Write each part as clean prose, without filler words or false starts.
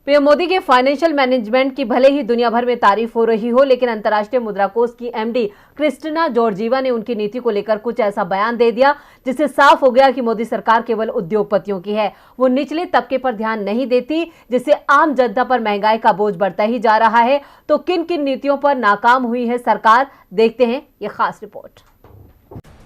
PM Modi के financial management की भले ही दुनिया भर में तारीफ हो रही हो, लेकिन अंतर्राष्ट्रीय मुद्रा कोष की एमडी क्रिस्टिना जॉर्जिवा ने उनकी नीति को लेकर कुछ ऐसा बयान दे दिया जिससे साफ हो गया कि मोदी सरकार केवल उद्योगपतियों की है। वो निचले तबके पर ध्यान नहीं देती, जिससे आम जनता पर महंगाई का बोझ बढ़ता ही जा रहा है। तो किन किन नीतियों पर नाकाम हुई है सरकार, देखते हैं ये खास रिपोर्ट।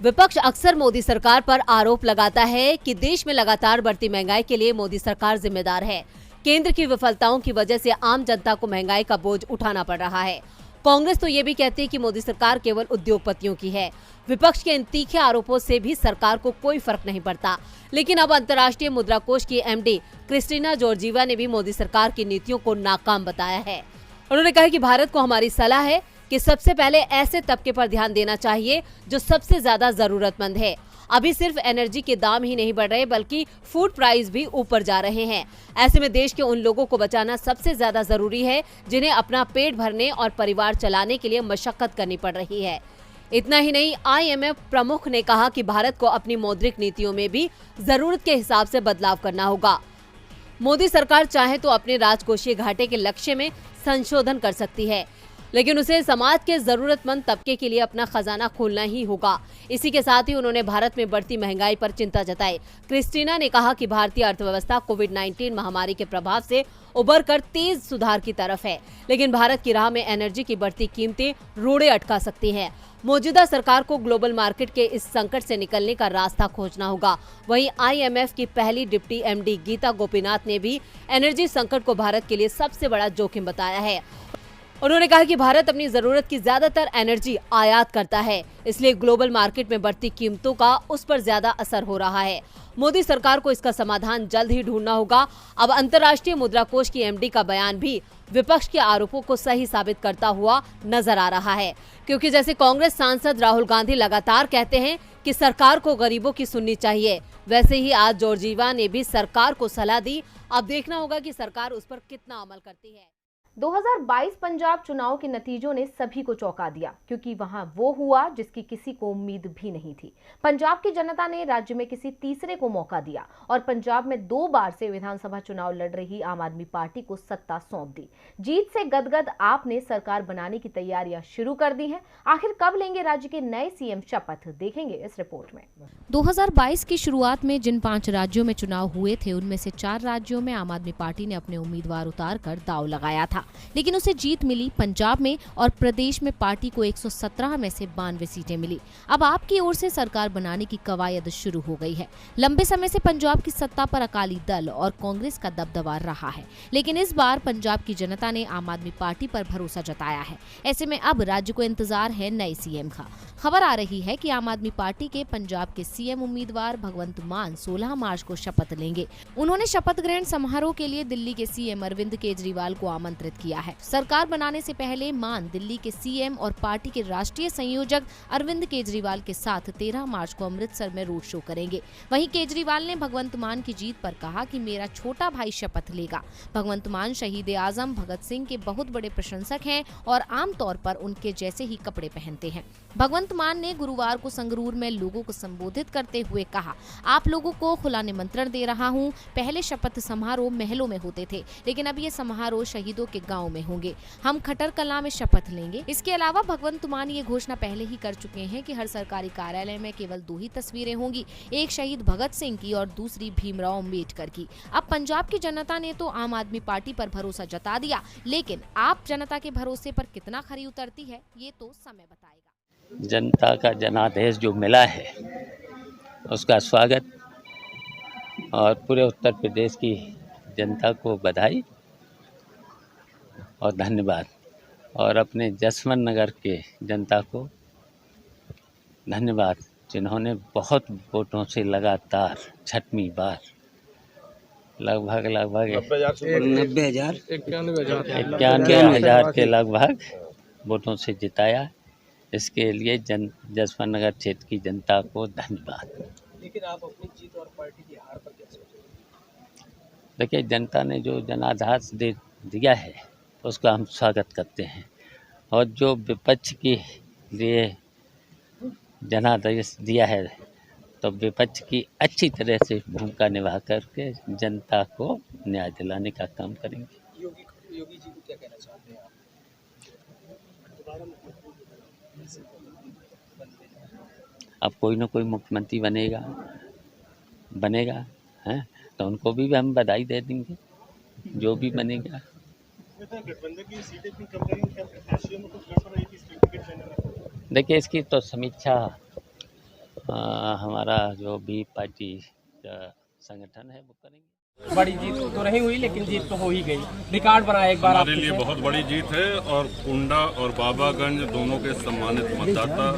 विपक्ष अक्सर मोदी सरकार पर आरोप लगाता है कि देश में लगातार बढ़ती महंगाई के लिए मोदी सरकार जिम्मेदार है। केंद्र की विफलताओं की वजह से आम जनता को महंगाई का बोझ उठाना पड़ रहा है। कांग्रेस तो ये भी कहती है कि मोदी सरकार केवल उद्योगपतियों की है। विपक्ष के इन तीखे आरोपों से भी सरकार को कोई फर्क नहीं पड़ता। लेकिन अब अंतर्राष्ट्रीय मुद्रा कोष की एमडी क्रिस्टिना जॉर्जिवा ने भी मोदी सरकार की नीतियों को नाकाम बताया है। उन्होंने कहा कि भारत को हमारी सलाह है कि सबसे पहले ऐसे तबके पर ध्यान देना चाहिए जो सबसे ज्यादा जरूरतमंद है। अभी सिर्फ एनर्जी के दाम ही नहीं बढ़ रहे, बल्कि फूड प्राइस भी ऊपर जा रहे हैं। ऐसे में देश के उन लोगों को बचाना सबसे ज्यादा जरूरी है जिन्हें अपना पेट भरने और परिवार चलाने के लिए मशक्कत करनी पड़ रही है। इतना ही नहीं, आईएमएफ प्रमुख ने कहा कि भारत को अपनी मौद्रिक नीतियों में भी जरूरत के हिसाब से बदलाव करना होगा। मोदी सरकार चाहे तो अपने राजकोषीय घाटे के लक्ष्य में संशोधन कर सकती है, लेकिन उसे समाज के जरूरतमंद तबके के लिए अपना खजाना खोलना ही होगा। इसी के साथ ही उन्होंने भारत में बढ़ती महंगाई पर चिंता जताई। क्रिस्टिना ने कहा कि भारतीय अर्थव्यवस्था कोविड-19 महामारी के प्रभाव से उबरकर तेज सुधार की तरफ है, लेकिन भारत की राह में एनर्जी की बढ़ती कीमतें रोड़े अटका सकती हैं। मौजूदा सरकार को ग्लोबल मार्केट के इस संकट से निकलने का रास्ता खोजना होगा। वहीं आईएमएफ की पहली डिप्टी एमडी गीता गोपीनाथ ने भी एनर्जी संकट को भारत के लिए सबसे बड़ा जोखिम बताया है। उन्होंने कहा कि भारत अपनी जरूरत की ज्यादातर एनर्जी आयात करता है, इसलिए ग्लोबल मार्केट में बढ़ती कीमतों का उस पर ज्यादा असर हो रहा है। मोदी सरकार को इसका समाधान जल्द ही ढूंढना होगा। अब अंतर्राष्ट्रीय मुद्रा कोष की एमडी का बयान भी विपक्ष के आरोपों को सही साबित करता हुआ नजर आ रहा है, क्योंकि जैसे कांग्रेस सांसद राहुल गांधी लगातार कहते हैं कि सरकार को गरीबों की सुननी चाहिए, वैसे ही आज जॉर्जिवा ने भी सरकार को सलाह दी। अब देखना होगा कि सरकार उस पर कितना अमल करती है। 2022 पंजाब चुनाव के नतीजों ने सभी को चौंका दिया, क्योंकि वहां वो हुआ जिसकी किसी को उम्मीद भी नहीं थी। पंजाब की जनता ने राज्य में किसी तीसरे को मौका दिया और पंजाब में 2 बार से विधानसभा चुनाव लड़ रही आम आदमी पार्टी को सत्ता सौंप दी। जीत से गदगद आप ने सरकार बनाने की तैयारियां शुरू कर दी हैं। आखिर कब लेंगे राज्य के नए सीएम शपथ, देखेंगे इस रिपोर्ट में। 2022 की शुरुआत में जिन 5 राज्यों में चुनाव हुए थे, उनमें से 4 राज्यों में आम आदमी पार्टी ने अपने उम्मीदवार उतार कर दांव लगाया था, लेकिन उसे जीत मिली पंजाब में और प्रदेश में पार्टी को 117 में से 92 सीटें मिली। अब आपकी ओर से सरकार बनाने की कवायद शुरू हो गई है। लंबे समय से पंजाब की सत्ता पर अकाली दल और कांग्रेस का दबदबा रहा है, लेकिन इस बार पंजाब की जनता ने आम आदमी पार्टी पर भरोसा जताया है। ऐसे में अब राज्य को इंतजार है नए सीएम का। खबर आ रही है कि आम आदमी पार्टी के पंजाब के सीएम उम्मीदवार भगवंत मान 16 मार्च को शपथ लेंगे। उन्होंने शपथ ग्रहण समारोह के लिए दिल्ली के सीएम अरविंद केजरीवाल को आमंत्रित किया है। सरकार बनाने से पहले मान दिल्ली के सीएम और पार्टी के राष्ट्रीय संयोजक अरविंद केजरीवाल के साथ 13 मार्च को अमृतसर में रोड शो करेंगे। वहीं केजरीवाल ने भगवंत मान की जीत पर कहा कि मेरा छोटा भाई शपथ लेगा। भगवंत मान शहीद आजम भगत सिंह के बहुत बड़े प्रशंसक हैं और आमतौर पर उनके जैसे ही कपड़े पहनते हैं। भगवंत मान ने गुरुवार को संगरूर में लोगों को संबोधित करते हुए कहा, आप लोगों को खुला निमंत्रण दे रहा हूं। पहले शपथ समारोह महलों में होते थे, लेकिन अब ये समारोह शहीदों के गांव में होंगे। हम खट्टर कलां में शपथ लेंगे। इसके अलावा भगवंत मान ये घोषणा पहले ही कर चुके हैं कि हर सरकारी कार्यालय में केवल 2 ही तस्वीरें होंगी, एक शहीद भगत सिंह की और दूसरी भीमराव अम्बेडकर की। अब पंजाब की जनता ने तो आम आदमी पार्टी पर भरोसा जता दिया, लेकिन आप जनता के भरोसे पर कितना खरी उतरती है, ये तो समय बताएगा। जनता का जनादेश जो मिला है उसका स्वागत और पूरे उत्तर प्रदेश की जनता को बधाई और धन्यवाद, और अपने जसवंत नगर के जनता को धन्यवाद जिन्होंने बहुत वोटों से लगातार 6वीं बार लगभग 91,000 के लगभग वोटों से जिताया। इसके लिए जसवंत नगर क्षेत्र की जनता को धन्यवाद। लेकिन आप अपनी जीत और पार्टी की हार पर क्या सोचते हैं? देखिए, जनता ने जो जनादेश दिया है उसका हम स्वागत करते हैं, और जो विपक्ष के लिए जनादेश दिया है तो विपक्ष की अच्छी तरह से भूमिका निभा करके जनता को न्याय दिलाने का काम करेंगे। योगी जी को क्या कहना चाहते हैं आप? अब कोई ना कोई मुख्यमंत्री बनेगा हैं, तो उनको भी हम बधाई दे देंगे, जो भी बनेगा। देखिए, इसकी तो समीक्षा हमारा जो भी पार्टी संगठन है वो करेंगे। बड़ी जीत तो नहीं हुई, लेकिन जीत तो हो ही गई, रिकॉर्ड बनाया एक बार हमारे लिए बहुत बड़ी जीत है। और कुंडा और बाबागंज दोनों के सम्मानित मतदाता,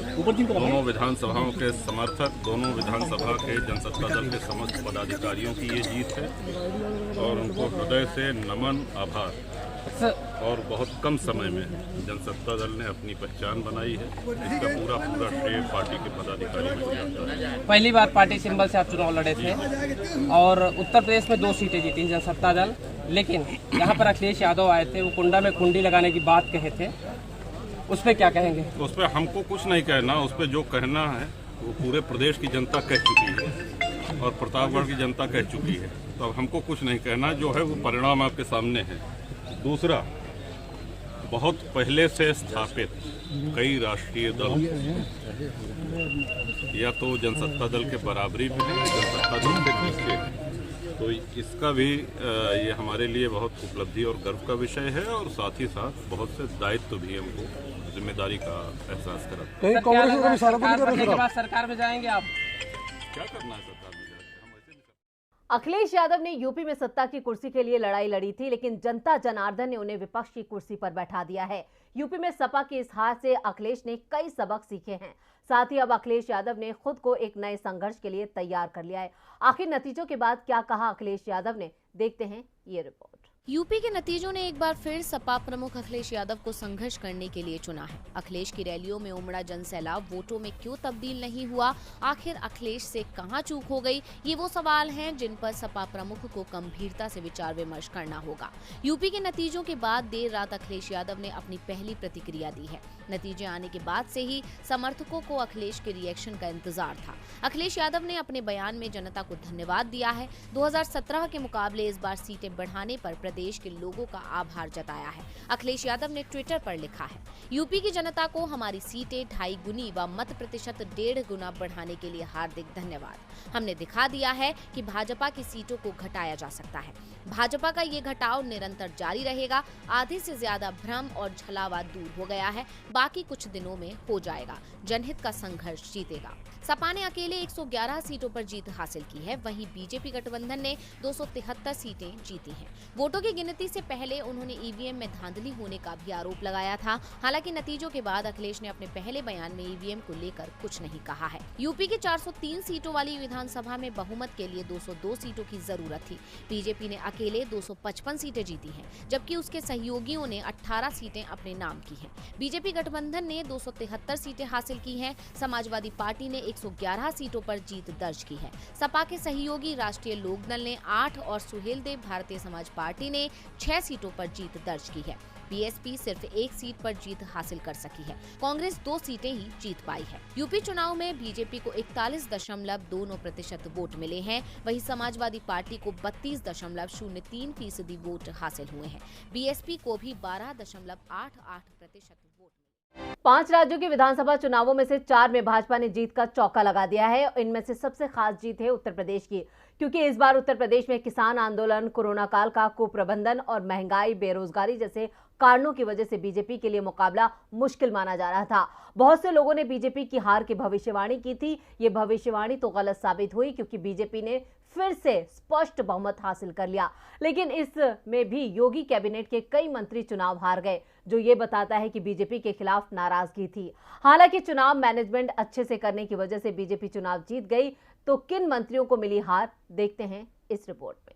दोनों विधानसभाओं के समर्थक, दोनों विधानसभा के जनसत्ता दल के समस्त पदाधिकारियों की ये जीत है और उनको हृदय से नमन, आभार। और बहुत कम समय में जनसत्ता दल ने अपनी पहचान बनाई है, इसका पूरा श्रेय पार्टी के पदाधिकारियों को जाता है। पहली बार पार्टी सिंबल से आप चुनाव लड़े थे और उत्तर प्रदेश में 2 सीटें जीती जनसत्ता दल, लेकिन यहाँ पर अखिलेश यादव आए थे, वो कुंडा में कुंडी लगाने की बात कहे थे, उस पर क्या कहेंगे? उस पर हमको कुछ नहीं कहना, उस पर जो कहना है वो पूरे प्रदेश की जनता कह चुकी है और प्रतापगढ़ की जनता कह चुकी है, तो अब हमको कुछ नहीं कहना, जो है वो परिणाम आपके सामने है। दूसरा, बहुत पहले से स्थापित कई राष्ट्रीय दल या तो जनसत्ता दल के बराबरी में है, जनसत्ता दल के पीछे है, तो इसका भी ये हमारे लिए बहुत उपलब्धि और गर्व का विषय है और साथ ही साथ बहुत से दायित्व भी हमको जिम्मेदारी का एहसास कराता। सरकार में जाएंगे आप? क्या करना है सरकार में? अखिलेश यादव ने यूपी में सत्ता की कुर्सी के लिए लड़ाई लड़ी थी, लेकिन जनता जनार्दन ने उन्हें विपक्ष की कुर्सी पर बैठा दिया है। यूपी में सपा की इस हार से अखिलेश ने कई सबक सीखे हैं। साथ ही अब अखिलेश यादव ने खुद को एक नए संघर्ष के लिए तैयार कर लिया है। आखिर नतीजों के बाद क्या कहा अखिलेश यादव ने, देखते हैं ये रिपोर्ट। यूपी के नतीजों ने एक बार फिर सपा प्रमुख अखिलेश यादव को संघर्ष करने के लिए चुना है। अखिलेश की रैलियों में उमड़ा जनसैलाब वोटों में क्यों तब्दील नहीं हुआ? आखिर अखिलेश से कहां चूक हो गई? ये वो सवाल हैं जिन पर सपा प्रमुख को गंभीरता से विचार विमर्श करना होगा। यूपी के नतीजों के बाद देर रात अखिलेश यादव ने अपनी पहली प्रतिक्रिया दी है। नतीजे आने के बाद से ही समर्थकों को अखिलेश के रिएक्शन का इंतजार था। अखिलेश यादव ने अपने बयान में जनता को धन्यवाद दिया है। 2017 के मुकाबले इस बार सीटें बढ़ाने पर प्रदेश के लोगों का आभार जताया है। अखिलेश यादव ने ट्विटर पर लिखा है, यूपी की जनता को हमारी सीटें 2.5 गुनी व मत प्रतिशत 1.5 गुना बढ़ाने के लिए हार्दिक धन्यवाद। हमने दिखा दिया है कि भाजपा की सीटों को घटाया जा सकता है। भाजपा का ये घटाव निरंतर जारी रहेगा। आधे से ज्यादा भ्रम और छलावा दूर हो गया है, बाकी कुछ दिनों में हो जाएगा। जनहित का संघर्ष जीतेगा। सपा ने अकेले 111 सीटों पर जीत हासिल की है, वहीं बीजेपी गठबंधन ने 273 सीटें जीती हैं। वोटों की गिनती से पहले उन्होंने ईवीएम में धांधली होने का भी आरोप लगाया था। हालांकि नतीजों के बाद अखिलेश ने अपने पहले बयान में ईवीएम को लेकर कुछ नहीं कहा है। यूपी की 403 सीटों वाली विधानसभा में बहुमत के लिए 202 सीटों की जरूरत थी। बीजेपी ने अकेले 255 सीटें जीती हैं, जबकि उसके सहयोगियों ने 18 सीटें अपने नाम की हैं। बीजेपी गठबंधन ने 273 सीटें हासिल की हैं। समाजवादी पार्टी ने 111 सीटों पर जीत दर्ज की है। सपा के सहयोगी राष्ट्रीय लोकदल ने 8 और सुहेलदेव भारतीय समाज पार्टी ने 6 सीटों पर जीत दर्ज की है। बीएसपी सिर्फ 1 सीट पर जीत हासिल कर सकी है। कांग्रेस 2 सीटें ही जीत पाई है। यूपी चुनाव में बीजेपी को 41.29% वोट मिले हैं, वहीं समाजवादी पार्टी को 32.03% वोट हासिल हुए हैं। बीएसपी को भी 12.88% वोट। 5 राज्यों के विधानसभा चुनावों में से 4 में भाजपा ने जीत का चौका लगा दिया है। इनमें से सबसे खास जीत है उत्तर प्रदेश की, क्योंकि इस बार उत्तर प्रदेश में किसान आंदोलन, कोरोना काल का कुप्रबंधन और महंगाई, बेरोजगारी जैसे कारणों की वजह से बीजेपी के लिए मुकाबला मुश्किल माना जा रहा था। बहुत से लोगों ने बीजेपी की हार की भविष्यवाणी की थी। ये भविष्यवाणी तो गलत साबित हुई, क्योंकि बीजेपी ने फिर से स्पष्ट बहुमत हासिल कर लिया। लेकिन इसमें भी योगी कैबिनेट के कई मंत्री चुनाव हार गए, जो ये बताता है कि बीजेपी के खिलाफ नाराजगी थी। हालांकि चुनाव मैनेजमेंट अच्छे से करने की वजह से बीजेपी चुनाव जीत गई। तो किन मंत्रियों को मिली हार, देखते हैं इस रिपोर्ट में।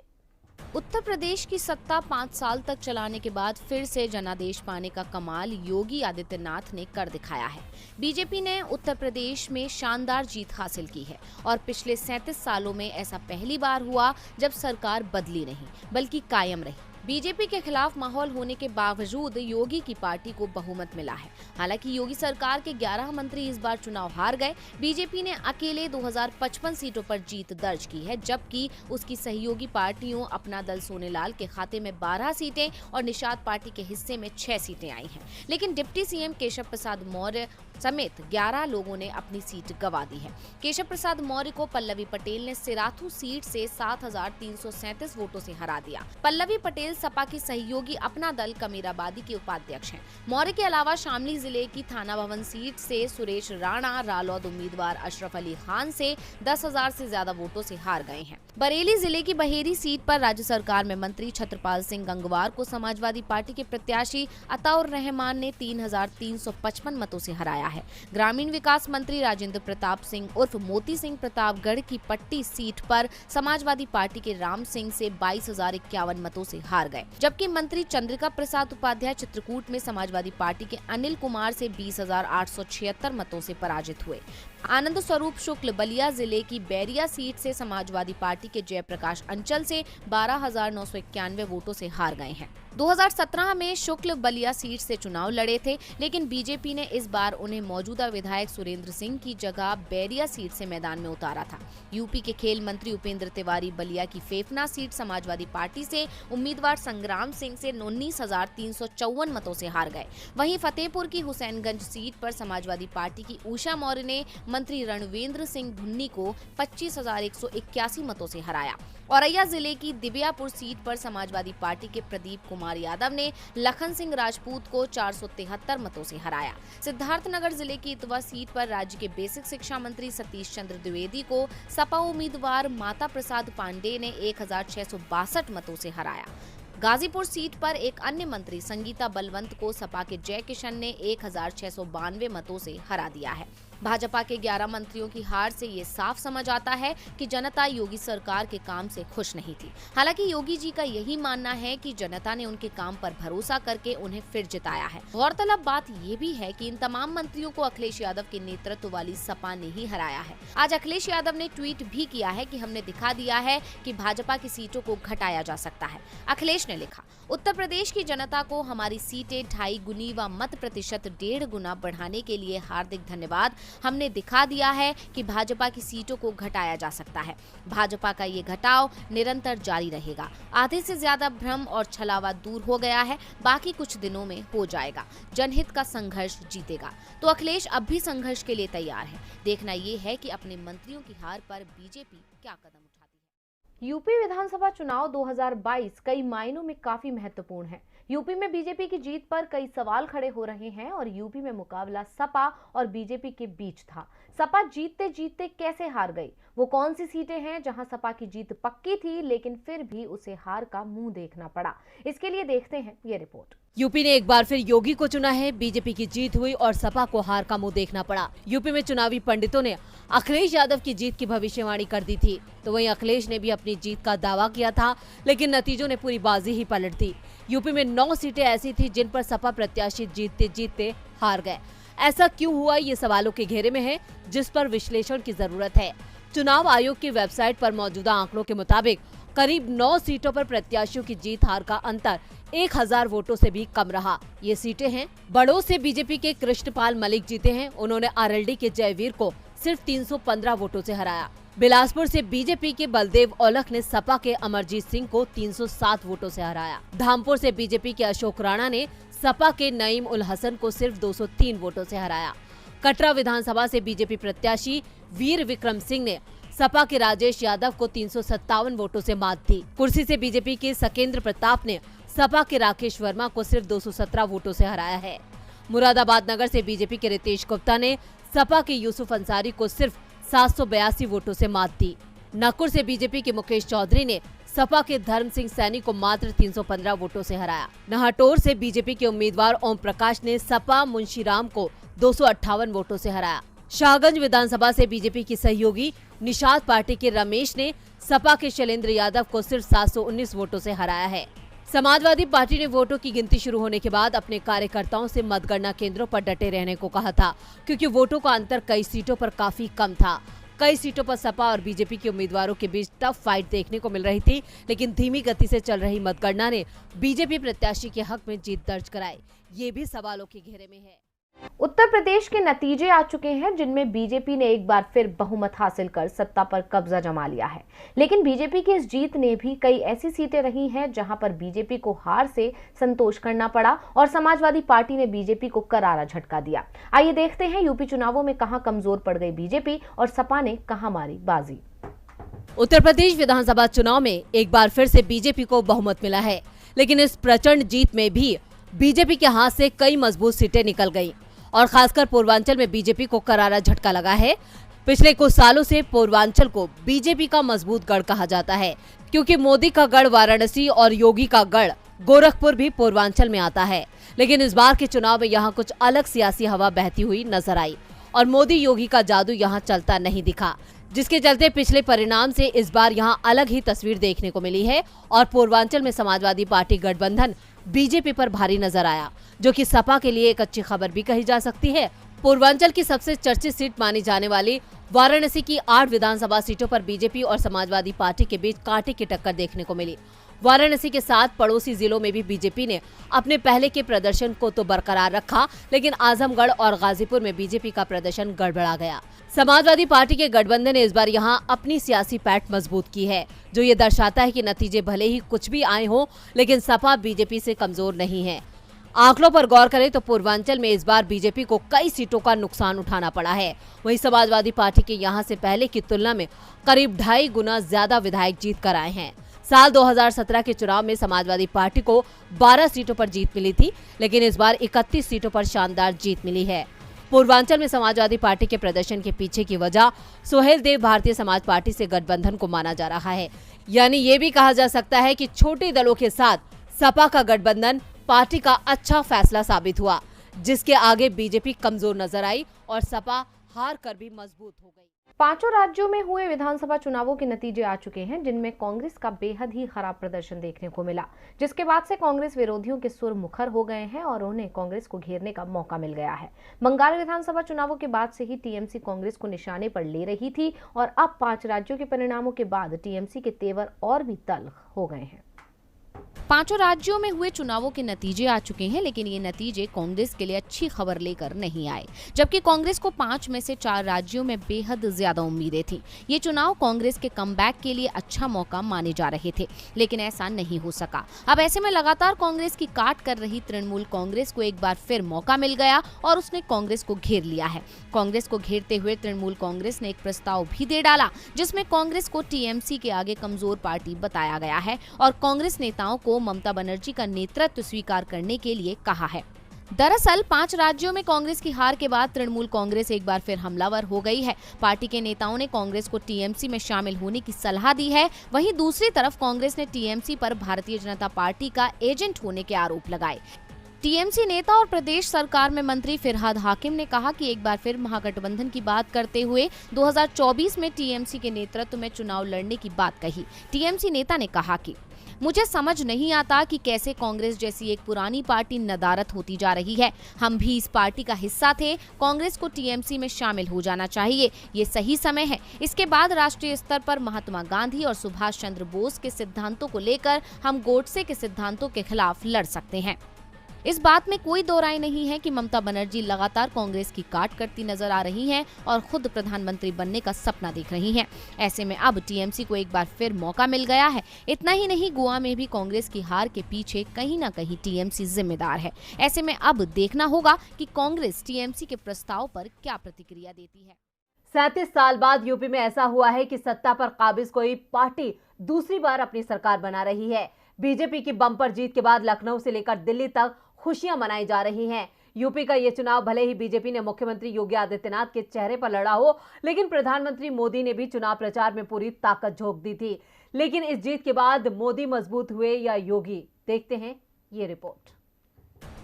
उत्तर प्रदेश की सत्ता 5 साल तक चलाने के बाद फिर से जनादेश पाने का कमाल योगी आदित्यनाथ ने कर दिखाया है। बीजेपी ने उत्तर प्रदेश में शानदार जीत हासिल की है और पिछले 37 सालों में ऐसा पहली बार हुआ जब सरकार बदली नहीं बल्कि कायम रही। बीजेपी के खिलाफ माहौल होने के बावजूद योगी की पार्टी को बहुमत मिला है। हालांकि योगी सरकार के 11 मंत्री इस बार चुनाव हार गए। बीजेपी ने अकेले 2055 सीटों पर जीत दर्ज की है, जबकि उसकी सहयोगी पार्टियों अपना दल सोनेलाल के खाते में 12 सीटें और निषाद पार्टी के हिस्से में 6 सीटें आई हैं। लेकिन डिप्टी सीएम केशव प्रसाद मौर्य समेत 11 लोगों ने अपनी सीट गंवा दी है। केशव प्रसाद मौर्य को पल्लवी पटेल ने सिराथू सीट से 7,337 वोटों से हरा दिया। पल्लवी पटेल सपा की सहयोगी अपना दल कमीराबादी के उपाध्यक्ष हैं। मौर्य के अलावा शामली जिले की थाना भवन सीट से सुरेश राणा रालोद उम्मीदवार अशरफ अली खान से 10,000 से ज्यादा वोटों से हार गए हैं। बरेली जिले की बहेरी सीट पर राज्य सरकार में मंत्री छत्रपाल सिंह गंगवार को समाजवादी पार्टी के प्रत्याशी अताउर रहमान ने 3,355 मतों से हराया है। ग्रामीण विकास मंत्री राजेंद्र प्रताप सिंह उर्फ मोती सिंह प्रतापगढ़ की पट्टी सीट पर समाजवादी पार्टी के राम सिंह से 22,051 मतों से हार गए, जबकि मंत्री चंद्रिका प्रसाद उपाध्याय चित्रकूट में समाजवादी पार्टी के अनिल कुमार से 20,876 मतों से पराजित हुए। आनंद स्वरूप शुक्ल बलिया जिले की बैरिया सीट से समाजवादी पार्टी के जयप्रकाश अंचल से 12,991 वोटों से हार गए हैं। 2017 में शुक्ल बलिया सीट से चुनाव लड़े थे, लेकिन बीजेपी ने इस बार उन्हें मौजूदा विधायक सुरेंद्र सिंह की जगह बैरिया सीट से मैदान में उतारा था। यूपी के खेल मंत्री उपेंद्र तिवारी बलिया की फेफना सीट समाजवादी पार्टी से उम्मीदवार संग्राम सिंह से 19,354 मतों से हार गए। वहीं फतेहपुर की हुसैनगंज सीट पर समाजवादी पार्टी की उषा मौर्य ने मंत्री रणवेंद्र सिंह धुन्नी को 25,181 मतों से हराया। औरैया जिले की दिबियापुर सीट पर समाजवादी पार्टी के प्रदीप कुमार यादव ने लखन सिंह राजपूत को 473 मतों से हराया। सिद्धार्थनगर जिले की इतवा सीट पर राज्य के बेसिक शिक्षा मंत्री सतीश चंद्र द्विवेदी को सपा उम्मीदवार माता प्रसाद पांडे ने 1,662 मतों से हराया। गाजीपुर सीट पर एक अन्य मंत्री संगीता बलवंत को सपा के जय किशन ने 1,692 मतों से हरा दिया है। भाजपा के 11 मंत्रियों की हार से ये साफ समझ आता है कि जनता योगी सरकार के काम से खुश नहीं थी। हालांकि योगी जी का यही मानना है कि जनता ने उनके काम पर भरोसा करके उन्हें फिर जिताया है। गौरतलब बात ये भी है कि इन तमाम मंत्रियों को अखिलेश यादव के नेतृत्व वाली सपा ने ही हराया है। आज अखिलेश यादव ने ट्वीट भी किया है कि हमने दिखा दिया है कि भाजपा की सीटों को घटाया जा सकता है। अखिलेश ने लिखा, उत्तर प्रदेश की जनता को हमारी सीटें 2.5 गुनी व मत प्रतिशत 1.5 गुना बढ़ाने के लिए हार्दिक धन्यवाद। हमने दिखा दिया है कि भाजपा की सीटों को घटाया जा सकता है। भाजपा का ये घटाव निरंतर जारी रहेगा। आधे से ज्यादा भ्रम और छलावा दूर हो गया है, बाकी कुछ दिनों में हो जाएगा। जनहित का संघर्ष जीतेगा। तो अखिलेश अब भी संघर्ष के लिए तैयार है। देखना ये है कि अपने मंत्रियों की हार पर बीजेपी क्या कदम उठाती है। यूपी विधानसभा चुनाव 2022 कई मायनों में काफी महत्वपूर्ण है। यूपी में बीजेपी की जीत पर कई सवाल खड़े हो रहे हैं और यूपी में मुकाबला सपा और बीजेपी के बीच था। सपा जीतते जीतते कैसे हार गई? वो कौन सी सीटें हैं जहां सपा की जीत पक्की थी लेकिन फिर भी उसे हार का मुंह देखना पड़ा? इसके लिए देखते हैं ये रिपोर्ट। यूपी ने एक बार फिर योगी को चुना है। बीजेपी की जीत हुई और सपा को हार का मुंह देखना पड़ा। यूपी में चुनावी पंडितों ने अखिलेश यादव की जीत की भविष्यवाणी कर दी थी, तो वहीं अखिलेश ने भी अपनी जीत का दावा किया था, लेकिन नतीजों ने पूरी बाजी ही पलट दी। यूपी में 9 सीटें ऐसी थी जिन पर सपा प्रत्याशी जीतते जीतते हार गए। ऐसा क्यों हुआ, ये सवालों के घेरे में है, जिस पर विश्लेषण की जरूरत है। चुनाव आयोग की वेबसाइट पर मौजूदा आंकड़ों के मुताबिक करीब 9 सीटों पर प्रत्याशियों की जीत हार का अंतर 1,000 वोटों से भी कम रहा। ये सीटें हैं, बड़ों से बीजेपी के कृष्णपाल मलिक जीते हैं। उन्होंने आरएलडी के जयवीर को सिर्फ 315 वोटों से हराया। बिलासपुर से बीजेपी के बलदेव औलख ने सपा के अमरजीत सिंह को 307 वोटों से हराया। धामपुर से बीजेपी के अशोक राणा ने सपा के नईम उल हसन को सिर्फ 203 वोटों से हराया। कटरा विधानसभा से बीजेपी प्रत्याशी वीर विक्रम सिंह ने सपा के राजेश यादव को 357 वोटों से मात दी। कुर्सी से बीजेपी के सकेंद्र प्रताप ने सपा के राकेश वर्मा को सिर्फ 217 वोटों से हराया है। मुरादाबाद नगर से बीजेपी के रितेश गुप्ता ने सपा के यूसुफ अंसारी को सिर्फ 782 वोटों से मात दी। नागपुर से बीजेपी के मुकेश चौधरी ने सपा के धर्म सिंह सैनी को मात्र 315 वोटों से हराया। नाहटोर से बीजेपी के उम्मीदवार ओम प्रकाश ने सपा मुंशीराम को 258 वोटों से हराया। शाहगंज विधानसभा से बीजेपी की सहयोगी निषाद पार्टी के रमेश ने सपा के शैलेंद्र यादव को सिर्फ 719 वोटों से हराया है। समाजवादी पार्टी ने वोटों की गिनती शुरू होने के बाद अपने कार्यकर्ताओं से मतगणना केंद्रों पर डटे रहने को कहा था, क्योंकि वोटों का अंतर कई सीटों पर काफी कम था। कई सीटों पर सपा और बीजेपी के उम्मीदवारों के बीच टफ फाइट देखने को मिल रही थी, लेकिन धीमी गति से चल रही मतगणना ने बीजेपी प्रत्याशी के हक में जीत दर्ज कराई। ये भी सवालों के घेरे में है। उत्तर प्रदेश के नतीजे आ चुके हैं, जिनमें बीजेपी ने एक बार फिर बहुमत हासिल कर सत्ता पर कब्जा जमा लिया है। लेकिन बीजेपी की इस जीत ने भी कई ऐसी सीटें रही हैं जहां पर बीजेपी को हार से संतोष करना पड़ा और समाजवादी पार्टी ने बीजेपी को करारा झटका दिया। आइए देखते हैं यूपी चुनावों में कहां कमजोर पड़ गई बीजेपी और सपा ने कहां मारी बाजी। उत्तर प्रदेश विधानसभा चुनाव में एक बार फिर से बीजेपी को बहुमत मिला है, लेकिन इस प्रचंड जीत में भी बीजेपी के हाथ से कई मजबूत सीटें निकल गईं और खासकर पूर्वांचल में बीजेपी को करारा झटका लगा है। पिछले कुछ सालों से पूर्वांचल को बीजेपी का मजबूत गढ़ कहा जाता है, क्योंकि मोदी का गढ़ वाराणसी और योगी का गढ़ गोरखपुर भी पूर्वांचल में आता है। लेकिन इस बार के चुनाव में यहाँ कुछ अलग सियासी हवा बहती हुई नजर आई और मोदी योगी का जादू यहाँ चलता नहीं दिखा, जिसके चलते पिछले परिणाम से इस बार यहाँ अलग ही तस्वीर देखने को मिली है और पूर्वांचल में समाजवादी पार्टी गठबंधन बीजेपी पर भारी नजर आया, जो कि सपा के लिए एक अच्छी खबर भी कही जा सकती है। पूर्वांचल की सबसे चर्चित सीट मानी जाने वाली वाराणसी की 8 विधानसभा सीटों पर बीजेपी और समाजवादी पार्टी के बीच कांटे की टक्कर देखने को मिली। वाराणसी के साथ पड़ोसी जिलों में भी बीजेपी ने अपने पहले के प्रदर्शन को तो बरकरार रखा, लेकिन आजमगढ़ और गाजीपुर में बीजेपी का प्रदर्शन गड़बड़ा गया। समाजवादी पार्टी के गठबंधन ने इस बार यहां अपनी सियासी पैठ मजबूत की है, जो ये दर्शाता है कि नतीजे भले ही कुछ भी आए हों, लेकिन सपा बीजेपी से कमजोर नहीं है। आंकड़ों पर गौर करें तो पूर्वांचल में इस बार बीजेपी को कई सीटों का नुकसान उठाना पड़ा है। वहीं समाजवादी पार्टी के यहां से पहले की तुलना में करीब 2.5 गुना ज्यादा विधायक जीत कर आए हैं। साल 2017 के चुनाव में समाजवादी पार्टी को 12 सीटों पर जीत मिली थी, लेकिन इस बार 31 सीटों पर शानदार जीत मिली है। पूर्वांचल में समाजवादी पार्टी के प्रदर्शन के पीछे की वजह सोहेल देव भारतीय समाज पार्टी से गठबंधन को माना जा रहा है। यानी ये भी कहा जा सकता है कि छोटे दलों के साथ सपा का गठबंधन पार्टी का अच्छा फैसला साबित हुआ, जिसके आगे बीजेपी कमजोर नजर आई और सपा हार कर भी मजबूत हो गई। 5 राज्यों में हुए विधानसभा चुनावों के नतीजे आ चुके हैं, जिनमें कांग्रेस का बेहद ही खराब प्रदर्शन देखने को मिला, जिसके बाद से कांग्रेस विरोधियों के सुर मुखर हो गए हैं और उन्हें कांग्रेस को घेरने का मौका मिल गया है। बंगाल विधानसभा चुनावों के बाद से ही टीएमसी कांग्रेस को निशाने पर ले रही थी और अब 5 राज्यों के परिणामों के बाद टीएमसी के तेवर और भी तल्ख हो गए हैं। 5 राज्यों में हुए चुनावों के नतीजे आ चुके हैं, लेकिन ये नतीजे कांग्रेस के लिए अच्छी खबर लेकर नहीं आए, जबकि कांग्रेस को 5 में से 4 राज्यों में बेहद ज्यादा उम्मीदें थी। ये चुनाव कांग्रेस के कमबैक के लिए अच्छा मौका माने जा रहे थे, लेकिन ऐसा नहीं हो सका। अब ऐसे में लगातार कांग्रेस की काट कर रही तृणमूल कांग्रेस को एक बार फिर मौका मिल गया और उसने कांग्रेस को घेर लिया है। कांग्रेस को घेरते हुए तृणमूल कांग्रेस ने एक प्रस्ताव भी दे डाला, जिसमें कांग्रेस को टीएमसी के आगे कमजोर पार्टी बताया गया है और कांग्रेस नेताओं को ममता बनर्जी का नेतृत्व स्वीकार करने के लिए कहा है। दरअसल 5 राज्यों में कांग्रेस की हार के बाद तृणमूल कांग्रेस एक बार फिर हमलावर हो गई है। पार्टी के नेताओं ने कांग्रेस को टीएमसी में शामिल होने की सलाह दी है। वहीं दूसरी तरफ कांग्रेस ने टीएमसी पर भारतीय जनता पार्टी का एजेंट होने के आरोप लगाए। टीएमसी नेता और प्रदेश सरकार में मंत्री फिरहाद हाकिम ने कहा कि एक बार फिर महागठबंधन की बात करते हुए 2024 में टीएमसी के नेतृत्व में चुनाव लड़ने की बात कही। टीएमसी नेता ने कहा कि मुझे समझ नहीं आता कि कैसे कांग्रेस जैसी एक पुरानी पार्टी नदारद होती जा रही है। हम भी इस पार्टी का हिस्सा थे। कांग्रेस को टीएमसी में शामिल हो जाना चाहिए, ये सही समय है। इसके बाद राष्ट्रीय स्तर पर महात्मा गांधी और सुभाष चंद्र बोस के सिद्धांतों को लेकर हम गोडसे के सिद्धांतों के खिलाफ लड़ सकते हैं। इस बात में कोई दो राय नहीं है कि ममता बनर्जी लगातार कांग्रेस की काट करती नजर आ रही हैं और खुद प्रधानमंत्री बनने का सपना देख रही हैं। ऐसे में अब टीएमसी को एक बार फिर मौका मिल गया है। इतना ही नहीं, गोवा में भी कांग्रेस की हार के पीछे कहीं न कहीं टीएमसी जिम्मेदार है। ऐसे में अब देखना होगा कि कांग्रेस टीएमसी के प्रस्ताव पर क्या प्रतिक्रिया देती है। 37 साल बाद यूपी में ऐसा हुआ है कि सत्ता पर काबिज कोई पार्टी दूसरी बार अपनी सरकार बना रही है। बीजेपी की बम्पर जीत के बाद लखनऊ से लेकर दिल्ली तक खुशियां मनाई जा रही हैं। यूपी का ये चुनाव भले ही बीजेपी ने मुख्यमंत्री योगी आदित्यनाथ के चेहरे पर लड़ा हो, लेकिन प्रधानमंत्री मोदी ने भी चुनाव प्रचार में पूरी ताकत झोंक दी थी। लेकिन इस जीत के बाद मोदी मजबूत हुए या योगी, देखते हैं ये रिपोर्ट।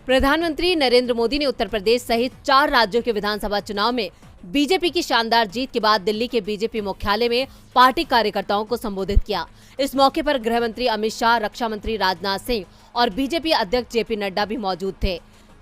प्रधानमंत्री नरेंद्र मोदी ने उत्तर प्रदेश सहित 4 राज्यों के विधानसभा चुनाव में बीजेपी की शानदार जीत के बाद दिल्ली के बीजेपी मुख्यालय में पार्टी कार्यकर्ताओं को संबोधित किया। इस मौके पर गृह मंत्री अमित शाह, रक्षा मंत्री राजनाथ सिंह और बीजेपी अध्यक्ष जेपी नड्डा भी मौजूद थे।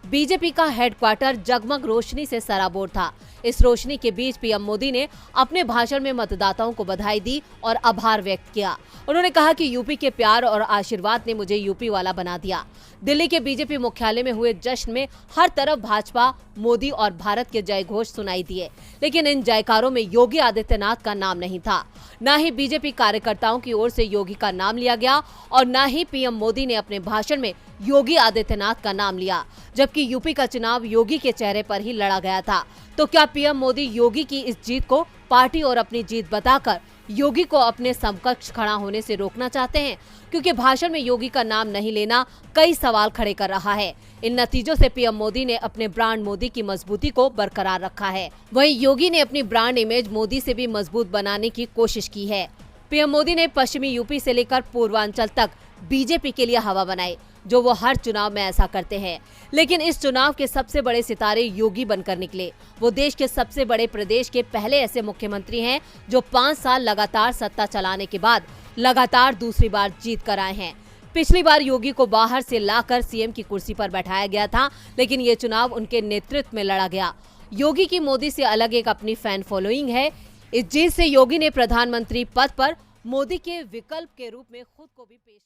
बीजेपी का हेडक्वार्टर जगमग रोशनी से सराबोर था। इस रोशनी के बीच पीएम मोदी ने अपने भाषण में मतदाताओं को बधाई दी और आभार व्यक्त किया। उन्होंने कहा कि यूपी के प्यार और आशीर्वाद ने मुझे यूपी वाला बना दिया। दिल्ली के बीजेपी मुख्यालय में हुए जश्न में हर तरफ भाजपा, मोदी और भारत के जय घोष सुनाई दिए, लेकिन इन जयकारों में योगी आदित्यनाथ का नाम नहीं था। न ही बीजेपी कार्यकर्ताओं की ओर से योगी का नाम लिया गया और न ही पीएम मोदी ने अपने भाषण में योगी आदित्यनाथ का नाम लिया, जबकि यूपी का चुनाव योगी के चेहरे पर ही लड़ा गया था। तो क्या पीएम मोदी योगी की इस जीत को पार्टी और अपनी जीत बताकर योगी को अपने समकक्ष खड़ा होने से रोकना चाहते हैं? क्योंकि भाषण में योगी का नाम नहीं लेना कई सवाल खड़े कर रहा है। इन नतीजों से पीएम मोदी ने अपने ब्रांड मोदी की मजबूती को बरकरार रखा है। वहीं योगी ने अपनी ब्रांड इमेज मोदी से भी मजबूत बनाने की कोशिश की है। पीएम मोदी ने पश्चिमी यूपी से लेकर पूर्वांचल तक बीजेपी के लिए हवा बनाई, जो वो हर चुनाव में ऐसा करते हैं। लेकिन इस चुनाव के सबसे बड़े सितारे योगी बनकर निकले। वो देश के सबसे बड़े प्रदेश के पहले ऐसे मुख्यमंत्री हैं जो 5 साल लगातार सत्ता चलाने के बाद लगातार दूसरी बार जीत कर आए हैं। पिछली बार योगी को बाहर से लाकर सीएम की कुर्सी पर बैठाया गया था, लेकिन ये चुनाव उनके नेतृत्व में लड़ा गया। योगी की मोदी से अलग एक अपनी फैन फॉलोइंग है। इस जीत से योगी ने प्रधानमंत्री पद पर मोदी के विकल्प के रूप में खुद को भी पेश